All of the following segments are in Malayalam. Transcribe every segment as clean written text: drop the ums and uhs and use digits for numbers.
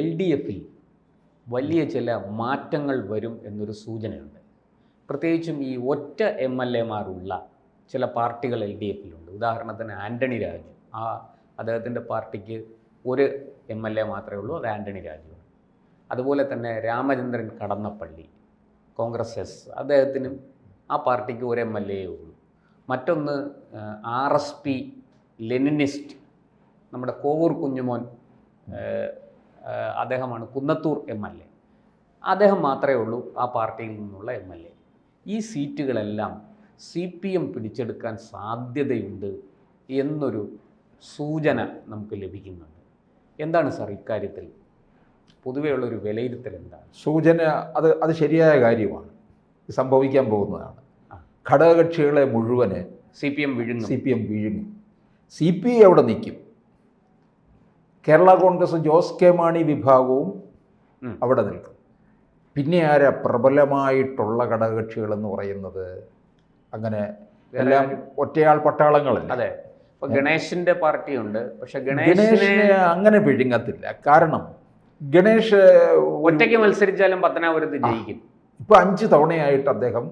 LDFിൽ വലിയ ചില മാറ്റങ്ങൾ വരും എന്നൊരു സൂചനയുണ്ട്. പ്രത്യേകിച്ചും ഈ ഒറ്റ MLA-മാരുള്ള ചില പാർട്ടികൾ LDFിലുണ്ട്. ഉദാഹരണത്തിന് ആൻ്റണി രാജു, അദ്ദേഹത്തിൻ്റെ പാർട്ടിക്ക് ഒരു MLA മാത്രമേ ഉള്ളൂ, അത് ആൻ്റണി രാജു. അതുപോലെ തന്നെ രാമചന്ദ്രൻ കടന്നപ്പള്ളി, കോൺഗ്രസ് എസ്, അദ്ദേഹത്തിനും ആ പാർട്ടിക്ക് ഒരു MLA ഉള്ളൂ. മറ്റൊന്ന് RSP ലെനിനിസ്റ്റ്, നമ്മുടെ കോവൂർ കുഞ്ഞുമോൻ, അദ്ദേഹമാണ് കുന്നത്തൂർ MLA, അദ്ദേഹം മാത്രമേ ഉള്ളൂ ആ പാർട്ടിയിൽ നിന്നുള്ള MLA. ഈ സീറ്റുകളെല്ലാം CPM പിടിച്ചെടുക്കാൻ സാധ്യതയുണ്ട് എന്നൊരു സൂചന നമുക്ക് ലഭിക്കുന്നുണ്ട്. എന്താണ് സാർ ഇക്കാര്യത്തിൽ പൊതുവെയുള്ളൊരു വിലയിരുത്തൽ എന്താണ്? സൂചന അത് ശരിയായ കാര്യമാണ്, സംഭവിക്കാൻ പോകുന്നതാണ്. ഘടകകക്ഷികളെ മുഴുവന് CPM വിഴുങ്ങും. CPI അവിടെ നിൽക്കും. കേരള കോൺഗ്രസ് ജോസ് കെ മാണി വിഭാഗവും അവിടെ നിൽക്കും. പിന്നെ ആരാ പ്രബലമായിട്ടുള്ള ഘടകകക്ഷികളെന്ന് പറയുന്നത്? അങ്ങനെ എല്ലാം ഒറ്റയാൾ പട്ടാളങ്ങളല്ല. അതെ, ഗണേശിന്റെ പാർട്ടിയുണ്ട്, പക്ഷെ ഗണേശിനെ അങ്ങനെ വിഴുങ്ങത്തില്ല. കാരണം ഗണേഷ് ഒറ്റയ്ക്ക് മത്സരിച്ചാലും പത്തനാപുരത്ത് ജയിക്കും. ഇപ്പൊ 5 തവണയായിട്ട് അദ്ദേഹം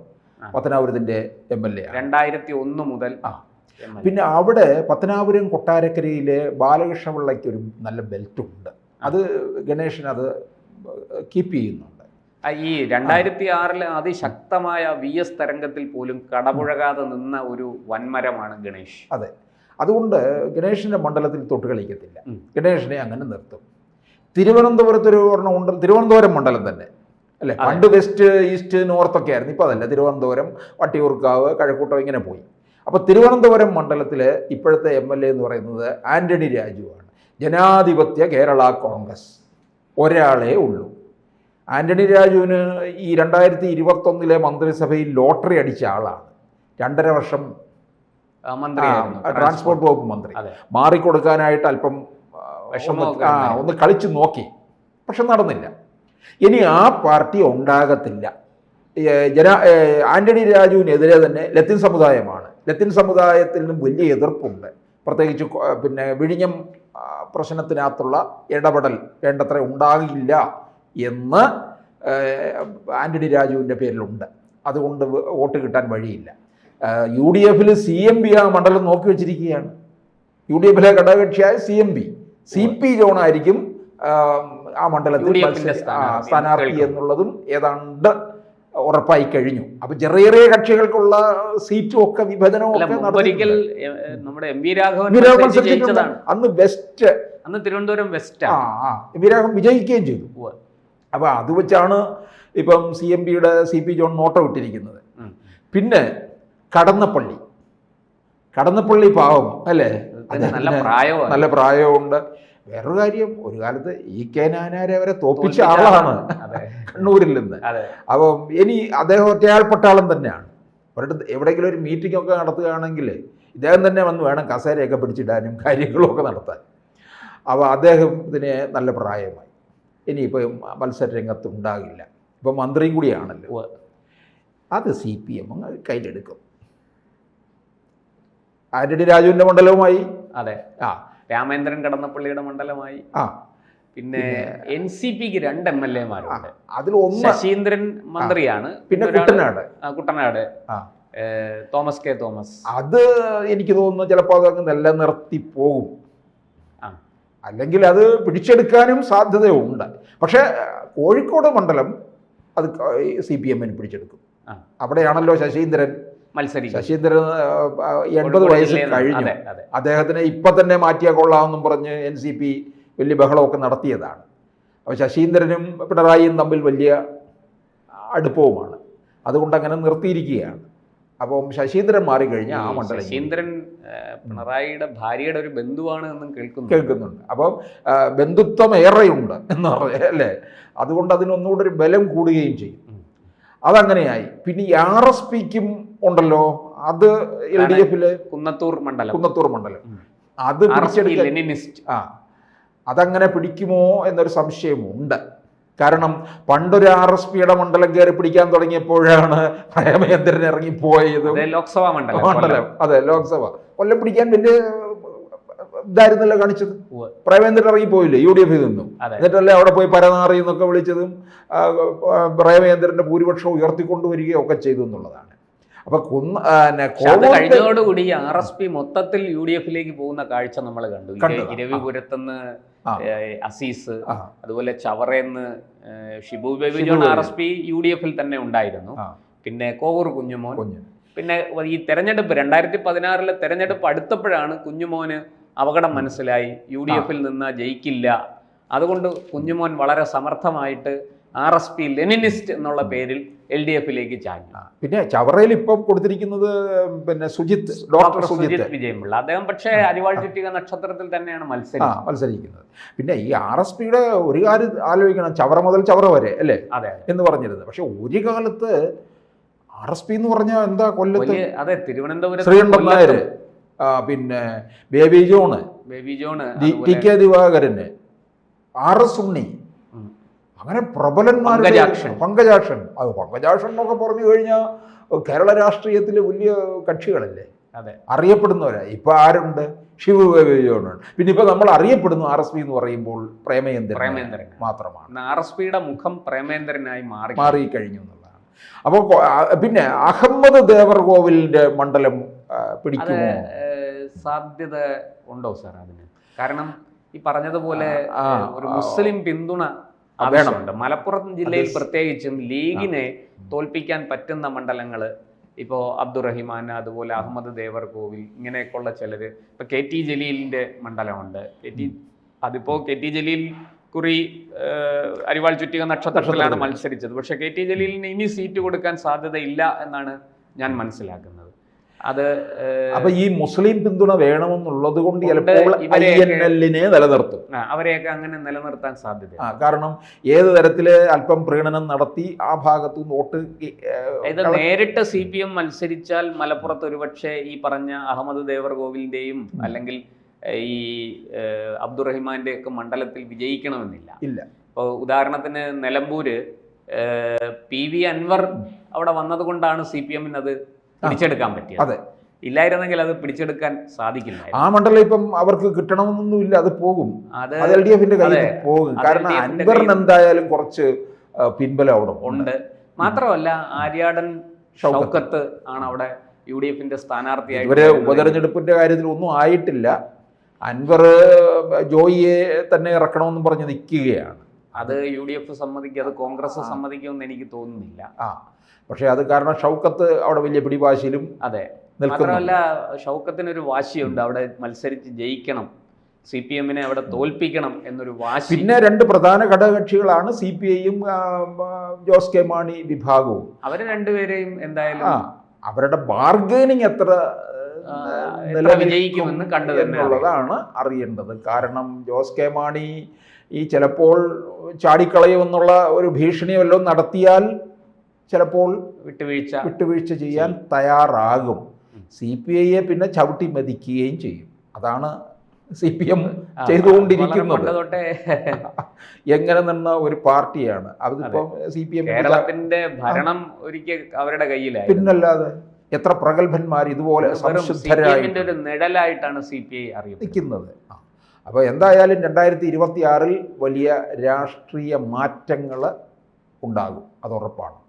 പത്തനാപുരത്തിന്റെ MLA 2001 മുതൽ. പിന്നെ അവിടെ പത്തനാപുരം കൊട്ടാരക്കരയിലെ ബാലകൃഷ്ണപിള്ളയ്ക്ക് ഒരു നല്ല ബെൽറ്റ് ഉണ്ട്. അത് ഗണേശന് അത് കീപ്പ് ചെയ്യുന്നുണ്ട്. ഈ 2006 അതിശക്തമായ VS തരംഗത്തിൽ പോലും കടപുഴകാതെ നിന്ന ഒരു വൻമരമാണ് ഗണേഷ്. അതെ, അതുകൊണ്ട് ഗണേഷിന്റെ മണ്ഡലത്തിൽ തൊട്ട് കളിക്കത്തില്ല. ഗണേഷിനെ അങ്ങനെ നിർത്തും. തിരുവനന്തപുരത്ത് ഒരു ഒരെണ്ണം ഉണ്ട്, തിരുവനന്തപുരം മണ്ഡലം തന്നെ അല്ലേ? പണ്ട് വെസ്റ്റ്, ഈസ്റ്റ്, നോർത്തൊക്കെ ആയിരുന്നു. ഇപ്പോൾ അതല്ല, തിരുവനന്തപുരം, വട്ടിയൂർക്കാവ്, കഴക്കൂട്ടം ഇങ്ങനെ പോയി. അപ്പോൾ തിരുവനന്തപുരം മണ്ഡലത്തിൽ ഇപ്പോഴത്തെ MLA എന്ന് പറയുന്നത് ആൻ്റണി രാജുവാണ്. ജനാധിപത്യ കേരള കോൺഗ്രസ് ഒരാളേ ഉള്ളൂ. ആൻ്റണി രാജുവിന് ഈ 2021 മന്ത്രിസഭയിൽ ലോട്ടറി അടിച്ച ആളാണ്. 2.5 വർഷം ട്രാൻസ്പോർട്ട് വകുപ്പ് മന്ത്രി. മാറിക്കൊടുക്കാനായിട്ട് അല്പം ഒന്ന് കളിച്ചു നോക്കി, പക്ഷെ നടന്നില്ല. ഇനി ആ പാർട്ടി ഉണ്ടാകത്തില്ല. ആൻ്റണി രാജുവിനെതിരെ തന്നെ ലത്തിൻ സമുദായമാണ്. ലത്തിൻ സമുദായത്തിൽ നിന്നും വലിയ എതിർപ്പുണ്ട്. പ്രത്യേകിച്ച് പിന്നെ വിഴിഞ്ഞം പ്രശ്നത്തിനകത്തുള്ള ഇടപെടൽ വേണ്ടത്ര ഉണ്ടാകില്ല എന്ന് ആൻ്റണി രാജുവിൻ്റെ പേരിലുണ്ട്. അതുകൊണ്ട് വോട്ട് കിട്ടാൻ വഴിയില്ല. UDFിൽ CMB ആ മണ്ഡലം നോക്കി വെച്ചിരിക്കുകയാണ്. UDFിലെ ഘടകകക്ഷിയായ CP ജോണായിരിക്കും ആ മണ്ഡലത്തിൽ സ്ഥാനാർത്ഥി എന്നുള്ളതും ഏതാണ്ട് ഉറപ്പായി കഴിഞ്ഞു. അപ്പൊ ചെറിയ കക്ഷികൾക്കുള്ള സീറ്റും ഒക്കെ വിഭജനവും ഒക്കെ അന്ന് വെസ്റ്റ്, അന്ന് തിരുവനന്തപുരം വെസ്റ്റ് MV രാഘവൻ വിജയിക്കുകയും ചെയ്തു. അപ്പൊ അത് വെച്ചാണ് ഇപ്പം CP ജോൺ നോട്ടം ഇട്ടിരിക്കുന്നത്. പിന്നെ കടന്നപ്പള്ളി പാവം അല്ലേ? നല്ല പ്രായമുണ്ട്. വേറൊരു കാര്യം, ഒരു കാലത്ത് EK നായനാരെ അവരെ തോപ്പിച്ച ആളാണ് കണ്ണൂരിൽ നിന്ന്. അപ്പം ഇനി അദ്ദേഹം ഒറ്റയാൾ പട്ടാളം തന്നെയാണ്. അവരുടെ എവിടെയെങ്കിലും ഒരു മീറ്റിംഗ് ഒക്കെ നടത്തുകയാണെങ്കിൽ ഇദ്ദേഹം തന്നെ വന്ന് വേണം കസേരയൊക്കെ പിടിച്ചിടാനും കാര്യങ്ങളൊക്കെ നടത്താൻ. അപ്പോൾ അദ്ദേഹത്തിന് നല്ല പ്രായമായി. ഇനിയിപ്പോൾ മത്സര രംഗത്ത് ഉണ്ടാകില്ല. ഇപ്പം മന്ത്രിയും കൂടിയാണല്ലോ. അത് CPM കയ്യിലെടുക്കും. ആന്റണി രാജുവിൻ്റെ മണ്ഡലവുമായി. അതെ, രാമേന്ദ്രൻ കടന്നപ്പള്ളിയുടെ മണ്ഡലമായി. പിന്നെ NCPക്ക് 2 MLA-മാരുണ്ട്. അതിൽ ഒന്ന് ശശീന്ദ്രൻ മന്ത്രിയാണ്. പിന്നെ കുട്ടനാട് തോമസ് K. തോമസ്. അത് എനിക്ക് തോന്നുന്നു ചിലപ്പോൾ അതങ്ങ് നിലനിർത്തി പോകും. അല്ലെങ്കിൽ അത് പിടിച്ചെടുക്കാനും സാധ്യതയുണ്ട്. പക്ഷേ കോഴിക്കോട് മണ്ഡലം അത് CPM-ന് പിടിച്ചെടുക്കും. അവിടെയാണല്ലോ ശശീന്ദ്രൻ 80 വയസ്സ് കഴിഞ്ഞു. അദ്ദേഹത്തിന് ഇപ്പം തന്നെ മാറ്റിയാൽ കൊള്ളാമെന്നും പറഞ്ഞ് NCP വലിയ ബഹളമൊക്കെ നടത്തിയതാണ്. അപ്പോൾ ശശീന്ദ്രനും പിണറായിയും തമ്മിൽ വലിയ അടുപ്പവുമാണ്. അതുകൊണ്ട് അങ്ങനെ നിർത്തിയിരിക്കുകയാണ്. അപ്പം ശശീന്ദ്രൻ മാറിക്കഴിഞ്ഞാൽ ആ മണ്ഡലം. ശശീന്ദ്രൻ പിണറായിയുടെ ഭാര്യയുടെ ഒരു ബന്ധുവാണ് എന്നും കേൾക്കുന്നുണ്ട്. അപ്പം ബന്ധുത്വം ഏറെയുണ്ട് എന്ന് പറയാം അല്ലേ? അതുകൊണ്ട് അതിനൊന്നുകൂടെ ഒരു ബലം കൂടുകയും ചെയ്യും. അതങ്ങനെയായി. പിന്നെ RSPക്കും ഉണ്ടല്ലോ, അത് LDFില് കുന്നത്തൂർ മണ്ഡലം അത് അതങ്ങനെ പിടിക്കുമോ എന്നൊരു സംശയമുണ്ട്. കാരണം പണ്ടൊരു RSPയുടെ മണ്ഡലം കയറി പിടിക്കാൻ തുടങ്ങിയപ്പോഴാണ് പ്രേമചന്ദ്രൻ ഇറങ്ങിപ്പോയത്. ലോക്സഭാ മണ്ഡലം. അതെ, ലോക്സഭ കൊല്ലം പിടിക്കാൻ വലിയ ഇതായിരുന്നല്ലോ കാണിച്ചത്. ഉവ്വ്. പ്രേമേന്ദ്രൻ ഇറങ്ങിപ്പോയില്ലേ UDF നിന്നും, അതെ. എന്നിട്ടല്ലേ അവിടെ പോയി പരനാറി എന്നൊക്കെ വിളിച്ചതും പ്രേമേന്ദ്രന്റെ ഭൂരിപക്ഷം ഉയർത്തിക്കൊണ്ടുവരികയും ഒക്കെ ചെയ്തു എന്നുള്ളതാണ്. അപ്പൊ കഴിഞ്ഞതോടുകൂടി RSP മൊത്തത്തിൽ UDF-ലേക്ക് പോകുന്ന കാഴ്ച നമ്മൾ കണ്ടു. ഇരവിപുരത്തുനിന്ന് അസീസ്, അതുപോലെ ചവറേന്ന് ഷിബു ബേബി ജോൺ RSP UDF-ൽ തന്നെ ഉണ്ടായിരുന്നു. പിന്നെ കോവൂർ കുഞ്ഞുമോൻ. പിന്നെ ഈ തെരഞ്ഞെടുപ്പ് 2016 തെരഞ്ഞെടുപ്പ് അടുത്തപ്പോഴാണ് കുഞ്ഞുമോന് അപകടം മനസ്സിലായി, UDF-ൽ നിന്ന് ജയിക്കില്ല. അതുകൊണ്ട് കുഞ്ഞുമോൻ വളരെ സമർത്ഥമായിട്ട് RSP ലെനിനിസ്റ്റ് എന്നുള്ള പേരിൽ LDF-ലേക്ക് ചാഞ്ഞു. പിന്നെ ചവറയിൽ ഇപ്പം കൊടുത്തിരിക്കുന്നത് പിന്നെ ഡോക്ടർ സുജിത് വിജയമുള്ള അദ്ദേഹം. പക്ഷേ അരിവാൾ ചുറ്റിക നക്ഷത്രത്തിൽ തന്നെയാണ് മത്സരിക്കുന്നത്. പിന്നെ ഈ RSP-യുടെ ഒരു കാര്യം ആലോചിക്കണം, ചവറ മുതൽ ചവറ വരെ അല്ലേ എന്ന് പറഞ്ഞിരുന്നത്. പക്ഷെ ഒരു കാലത്ത് RSP എന്ന് പറഞ്ഞാൽ എന്താ, കൊല്ലത്ത് അതെ, തിരുവനന്തപുരം ശ്രീകണ്ഠൻ നായർ, പിന്നെ baby John, TK Divakaran, RS ഉണ്ണി, അങ്ങനെ പ്രബലന്മാർ, പങ്കജാക്ഷൻ. അത് പങ്കജാക്ഷൻ എന്നൊക്കെ പറഞ്ഞു കഴിഞ്ഞാൽ കേരള രാഷ്ട്രീയത്തിലെ വലിയ കക്ഷികളല്ലേ, അറിയപ്പെടുന്നവരാ. ഇപ്പൊ ആരുണ്ട്? ഷിബു ബേബി ജോണുണ്ട്. പിന്നെ ഇപ്പൊ നമ്മൾ അറിയപ്പെടുന്നു RSP എന്ന് പറയുമ്പോൾ പ്രേമേന്ദ്രൻ മാത്രമാണ്. RSP-യുടെ മുഖം പ്രേമേന്ദ്രനായി മാറിക്കഴിഞ്ഞു എന്നുള്ളതാണ്. അപ്പോൾ പിന്നെ അഹമ്മദ് ദേവർകോവിലിന്റെ മണ്ഡലം പിടിക്കുമോ? സാധ്യത ഉണ്ടോ സാർ അതിന്? കാരണം ഈ പറഞ്ഞതുപോലെ ഒരു മുസ്ലിം പിന്തുണ ആവശ്യമുണ്ട്. മലപ്പുറം ജില്ലയിൽ പ്രത്യേകിച്ചും ലീഗിനെ തോൽപ്പിക്കാൻ പറ്റുന്ന മണ്ഡലങ്ങൾ ഇപ്പോൾ അബ്ദുറഹിമാൻ, അതുപോലെ അഹമ്മദ് ദേവർകോവിൽ, ഇങ്ങനെയൊക്കെയുള്ള ചിലർ. ഇപ്പൊ KT ജലീലിന്റെ മണ്ഡലമുണ്ട്. അതിപ്പോ KT ജലീൽ കുറി അരിവാൾ ചുറ്റിക നക്ഷത്രത്തിലാണ് മത്സരിച്ചത്. പക്ഷെ KT ജലീലിന് ഇനി സീറ്റ് കൊടുക്കാൻ സാധ്യതയില്ല എന്നാണ് ഞാൻ മനസ്സിലാക്കുന്നത്. അത് അപ്പൊ ഈ മുസ്ലിം പിന്തുണ വേണമെന്നുള്ളത് കൊണ്ട് ചിലപ്പോൾ INL-നെ നിലനിർത്തും, അവരെയൊക്കെ അങ്ങനെ നിലനിർത്താൻ സാധ്യത. കാരണം ഏത് തരത്തില് അല്പം പ്രീണനം നടത്തി ആ ഭാഗത്ത് വോട്ട് ഇത് നേരിട്ട് CPM മത്സരിച്ചാൽ മലപ്പുറത്ത് ഒരുപക്ഷെ ഈ പറഞ്ഞ അഹമ്മദ് ദേവർകോവിലിന്റെയും അല്ലെങ്കിൽ ഈ അബ്ദുറഹിമാന്റെ ഒക്കെ മണ്ഡലത്തിൽ വിജയിക്കണമെന്നില്ല. ഇപ്പോൾ ഉദാഹരണത്തിന് നിലമ്പൂര് PV അൻവർ അവിടെ വന്നതുകൊണ്ടാണ് CPM-ന് അത് പിടിച്ചെടുക്കാൻ പറ്റിയത്. ഇല്ലായിരുന്നെങ്കിൽ അത് പിടിച്ചെടുക്കാൻ സാധിക്കില്ല. ആ മണ്ഡലം ഇപ്പം അവർക്ക് കിട്ടണമെന്നൊന്നുമില്ല, അത് പോകും, അത് LDF-ന്റെ കയ്യിൽ പോകും. കാരണം അൻവറിന് എന്തായാലും കുറച്ച് പിൻബലം അവിടെ ഉണ്ട്. മാത്രമല്ല ആര്യാടൻ ഷൗക്കത്ത് ആണ് അവിടെ UDF-ന്റെ സ്ഥാനാർത്ഥിയായി. ഇവര് ഉപതെരഞ്ഞെടുപ്പിന്റെ കാര്യത്തിൽ ഒന്നും ആയിട്ടില്ല. അൻവർ ജോയിയെ തന്നെ ഇറക്കണമെന്നും പറഞ്ഞ് നിൽക്കുകയാണ്. അത് UDF സമ്മതിക്കും, അത് കോൺഗ്രസ് സമ്മതിക്കുമെന്ന് എനിക്ക് തോന്നുന്നില്ല. പക്ഷെ അത് കാരണം ഷൗക്കത്ത് അവിടെ വലിയ പിടിവാശിയിലും മാത്രമല്ല ഷൗക്കത്തിനൊരു വാശിയുണ്ട്, അവിടെ മത്സരിച്ച് ജയിക്കണം, CPM-നെ അവിടെ തോൽപ്പിക്കണം എന്നൊരു വാശി. പിന്നെ രണ്ട് പ്രധാന ഘടകകക്ഷികളാണ് CPI-യും ജോസ് കെ മാണി വിഭാഗവും. അവര് രണ്ടുപേരെയും എന്തായാലും അവരുടെ ബാർഗൈനിങ് എത്ര വിജയിക്കുമെന്ന് കണ്ടു എന്നുള്ളതാണ് അറിയേണ്ടത്. കാരണം ജോസ് കെ മാണി ഈ ചിലപ്പോൾ ചാടിക്കളയുമെന്നുള്ള ഒരു ഭീഷണി വല്ലതും നടത്തിയാൽ ചിലപ്പോൾ വിട്ടുവീഴ്ച ചെയ്യാൻ തയ്യാറാകും. CPI-യെ പിന്നെ ചവിട്ടി മതിക്കുകയും ചെയ്യും. അതാണ് CPM ചെയ്തുകൊണ്ടിരിക്കുന്നത്. എങ്ങനെ നിന്ന ഒരു പാർട്ടിയാണ് അതിപ്പം CPM. കേരളത്തിന്റെ ഭരണം ഒരിക്കൽ അവരുടെ കയ്യിലായി. പിന്നല്ലാതെ എത്ര പ്രഗത്ഭന്മാർ ഇതുപോലെ സംശുദ്ധരായിട്ട് ഒരു നിഴലായിട്ടാണ് CPI അറിയിക്കുന്നത്. അപ്പോൾ എന്തായാലും 2026 വലിയ രാഷ്ട്രീയ മാറ്റങ്ങൾ ഉണ്ടാകും, അത് ഉറപ്പാണ്.